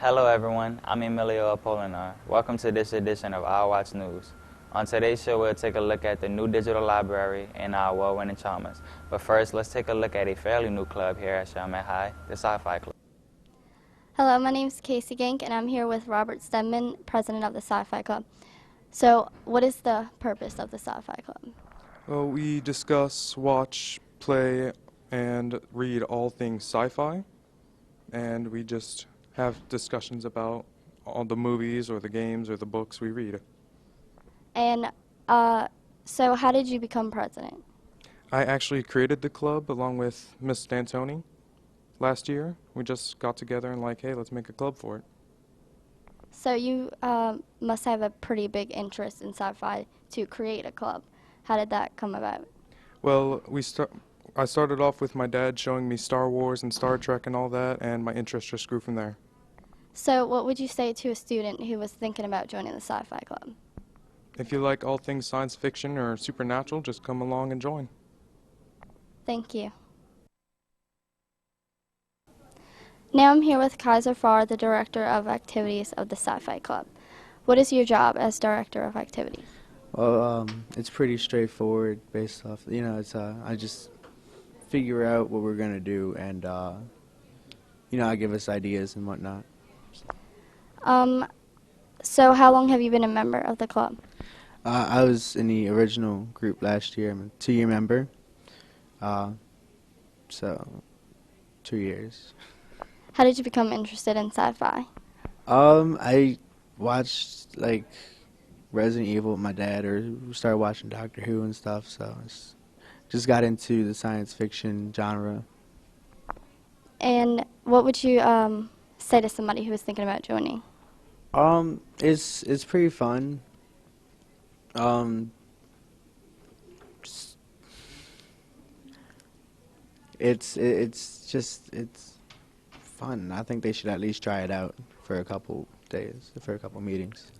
Hello everyone, I'm Emilio Apolinar. Welcome to this edition of Our Watch News. On today's show, we'll take a look at the new digital library and our award-winning Chalmette. But first, let's take a look at a fairly new club here at Chalmette High, the SciFi Club. Hello, my name is Casey Gink, and I'm here with Robert Stedman, president of the SciFi Club. So, what is the purpose of the SciFi Club? Well, we discuss, watch, play, and read all things sci-fi, and we just have discussions about all the movies or the games or the books we read. And so how did you become president? I actually created the club along with Miss D'Antoni last year. We just got together and hey, let's make a club for it. So you must have a pretty big interest in sci-fi to create a club. How did that come about? Well, I started off with my dad showing me Star Wars and Star Trek and all that, and my interest just grew from there. So what would you say to a student who was thinking about joining the SciFi Club? If you like all things science fiction or supernatural, just come along and join. Thank you. Now I'm here with Kaiser Far, the Director of Activities of the SciFi Club. What is your job as Director of Activities? Well, it's pretty straightforward based off, I just figure out what we're going to do and, I give us ideas and whatnot. So how long have you been a member of the club? I was in the original group last year. I'm a 2-year member, so 2 years. How did you become interested in sci-fi? I watched, Resident Evil with my dad, or started watching Doctor Who and stuff, so just got into the science fiction genre. And what would you say to somebody who was thinking about joining? It's pretty fun. It's fun. I think they should at least try it out for a couple days, for a couple meetings.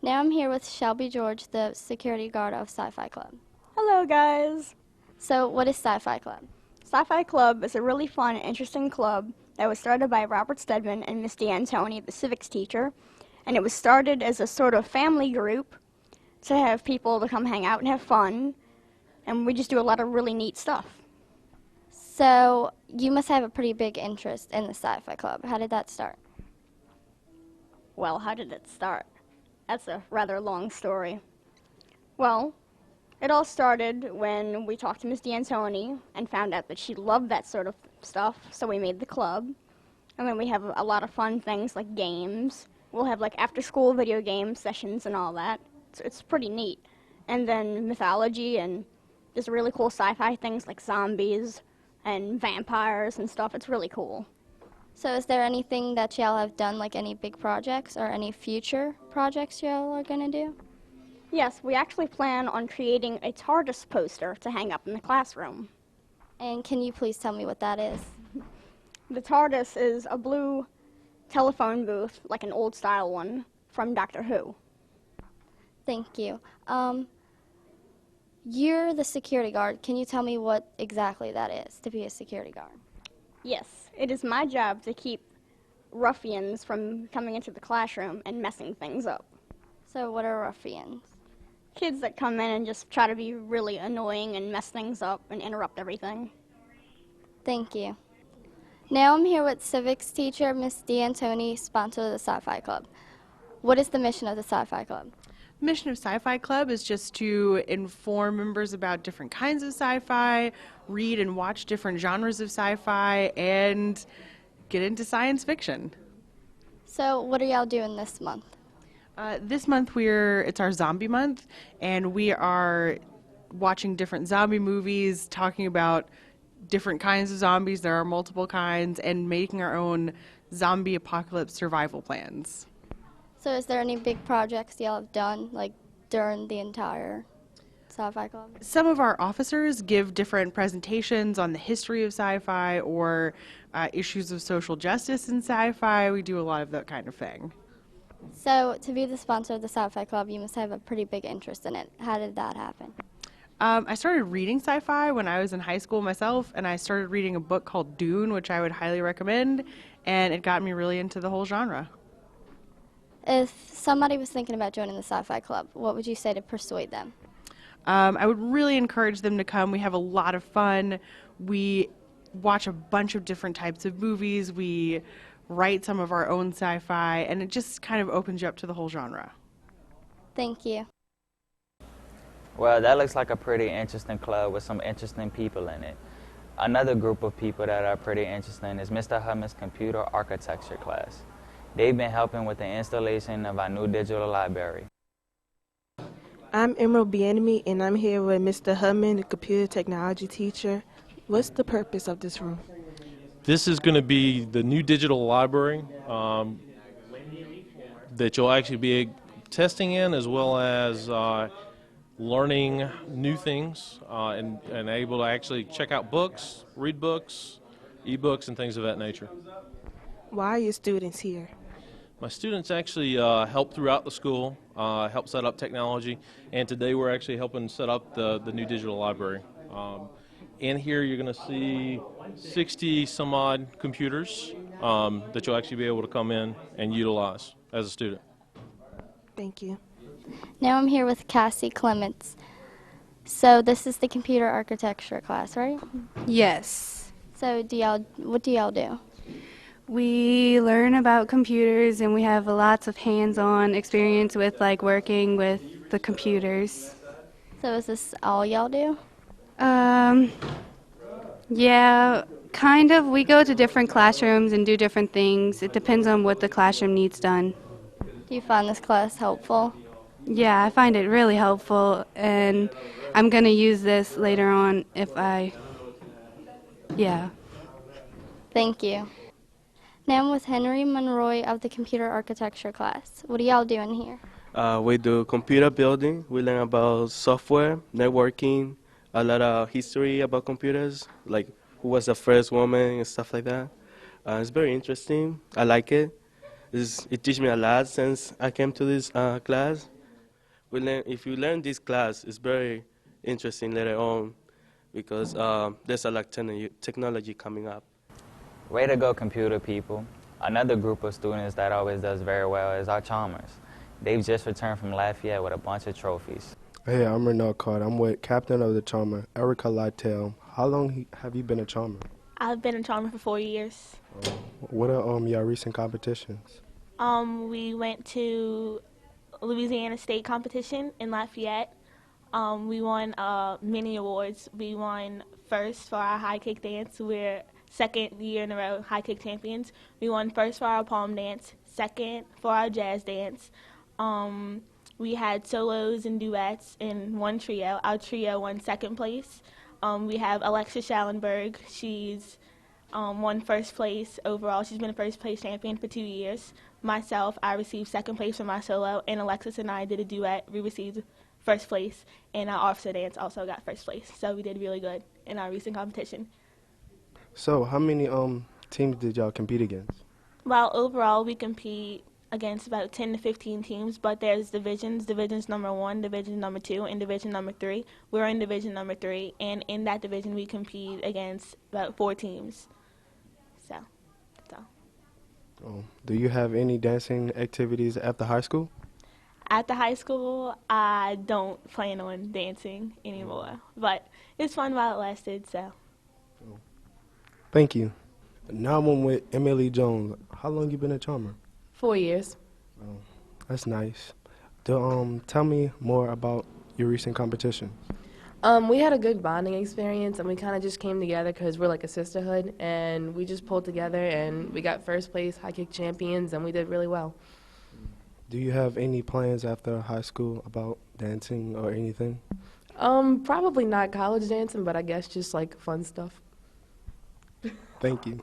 Now I'm here with Shelby George, the security guard of SciFi Club. Hello, guys. So what is SciFi Club? SciFi Club is a really fun and interesting club that was started by Robert Stedman and Miss D'Antoni, the civics teacher. And it was started as a sort of family group to have people to come hang out and have fun. And we just do a lot of really neat stuff. So you must have a pretty big interest in the SciFi Club. How did that start? Well, how did it start? That's a rather long story. Well, it all started when we talked to Miss D'Antoni and found out that she loved that sort of stuff, so we made the club. And then we have a lot of fun things like games. We'll have after-school video game sessions and all that. It's pretty neat. And then mythology and just really cool sci-fi things like zombies and vampires and stuff. It's really cool. So is there anything that y'all have done, like any big projects or any future projects y'all are going to do? Yes, we actually plan on creating a TARDIS poster to hang up in the classroom. And can you please tell me what that is? The TARDIS is a blue telephone booth, like an old-style one, from Doctor Who. Thank you. You're the security guard. Can you tell me what exactly that is, to be a security guard? Yes, it is my job to keep ruffians from coming into the classroom and messing things up. So what are ruffians? Kids that come in and just try to be really annoying and mess things up and interrupt everything. Thank you. Now I'm here with civics teacher Miss D'Antoni, sponsor of the SciFi Club. What is the mission of the SciFi Club? The mission of SciFi Club is just to inform members about different kinds of sci-fi, read and watch different genres of sci-fi, and get into science fiction. So what are y'all doing this month? This month it's our zombie month, and we are watching different zombie movies, talking about different kinds of zombies. There are multiple kinds, and making our own zombie apocalypse survival plans. So is there any big projects y'all have done, during the entire SciFi Club? Some of our officers give different presentations on the history of sci-fi or issues of social justice in sci-fi. We do a lot of that kind of thing. So to be the sponsor of the SciFi Club, you must have a pretty big interest in it. How did that happen? I started reading sci-fi when I was in high school myself, and I started reading a book called Dune, which I would highly recommend, and it got me really into the whole genre. If somebody was thinking about joining the SciFi Club, what would you say to persuade them? I would really encourage them to come. We have a lot of fun. We watch a bunch of different types of movies. We write some of our own sci-fi, and it just kind of opens you up to the whole genre. Thank you. Well, that looks like a pretty interesting club with some interesting people in it. Another group of people that are pretty interesting is Mr. Hubman's computer architecture class. They've been helping with the installation of our new digital library. I'm Emerald Bienemy, and I'm here with Mr. Hubman, the computer technology teacher. What's the purpose of this room? This is going to be the new digital library that you'll actually be testing in, as well as learning new things and able to actually check out books, read books, e-books, and things of that nature. Why are your students here? My students actually help throughout the school, help set up technology, and today we're actually helping set up the new digital library. In here you're going to see 60 some odd computers that you'll actually be able to come in and utilize as a student. Thank you. Now I'm here with Cassie Clements. So this is the computer architecture class, right? Yes. So what do y'all do? We learn about computers and we have lots of hands-on experience with like working with the computers. So is this all y'all do? Yeah, kind of. We go to different classrooms and do different things. It depends on what the classroom needs done. Do you find this class helpful? Yeah, I find it really helpful, and I'm going to use this later on yeah. Thank you. Now I'm with Henry Monroy of the computer architecture class. What are y'all doing here? We do computer building. We learn about software, networking, a lot of history about computers, like who was the first woman and stuff like that. It's very interesting. I like it. It teaches me a lot since I came to this class. If you learn this class, it's very interesting later on because there's a lot of technology coming up. Way to go, computer people. Another group of students that always does very well is our Chalmers. They've just returned from Lafayette with a bunch of trophies. Hey, I'm Renal Carter. I'm with Captain of the Chalmer, Erica Lytell. How long have you been a Chalmer? I've been a Chalmer for 4 years. What are your recent competitions? We went to Louisiana State competition in Lafayette. We won many awards. We won first for our high kick dance. We're second year in a row high kick champions. We won first for our palm dance, second for our jazz dance. We had solos and duets in one trio. Our trio won second place. We have Alexis Schallenberg. She's won first place overall. She's been a first place champion for 2 years. Myself, I received second place for my solo, and Alexis and I did a duet. We received first place, and our officer dance also got first place. So we did really good in our recent competition. So how many teams did y'all compete against? Well, overall we compete against about 10 to 15 teams, but there's divisions. Divisions number 1, division number 2, and division number 3. We're in division number 3, and in that division we compete against about 4 teams. So, that's all. Oh, do you have any dancing activities after high school? At the high school, I don't plan on dancing anymore, but it's fun while it lasted, so. Thank you. Now I'm with Emily Jones. How long you been a Chalmer? 4 years. Oh, that's nice. Tell me more about your recent competition. We had a good bonding experience, and we kind of just came together because we're like a sisterhood, and we just pulled together, and we got first place high kick champions, and we did really well. Do you have any plans after high school about dancing or anything? Probably not college dancing, but I guess just like fun stuff. Thank you.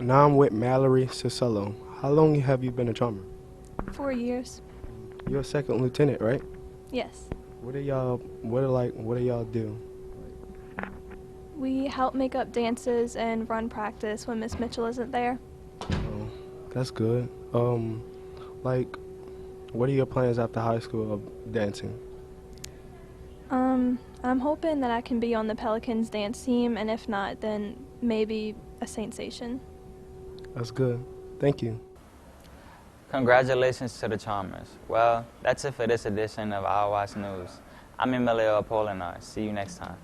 Now I'm with Mallory Cicello. How long have you been a Chalmer? 4 years. You're a second lieutenant, right? Yes. What do y'all do? We help make up dances and run practice when Miss Mitchell isn't there. Oh, that's good. What are your plans after high school of dancing? I'm hoping that I can be on the Pelicans dance team, and if not, then maybe a sensation. That's good. Thank you. Congratulations to the Charmers. Well, that's it for this edition of Our Watch News. I'm Emilio Apolinar. See you next time.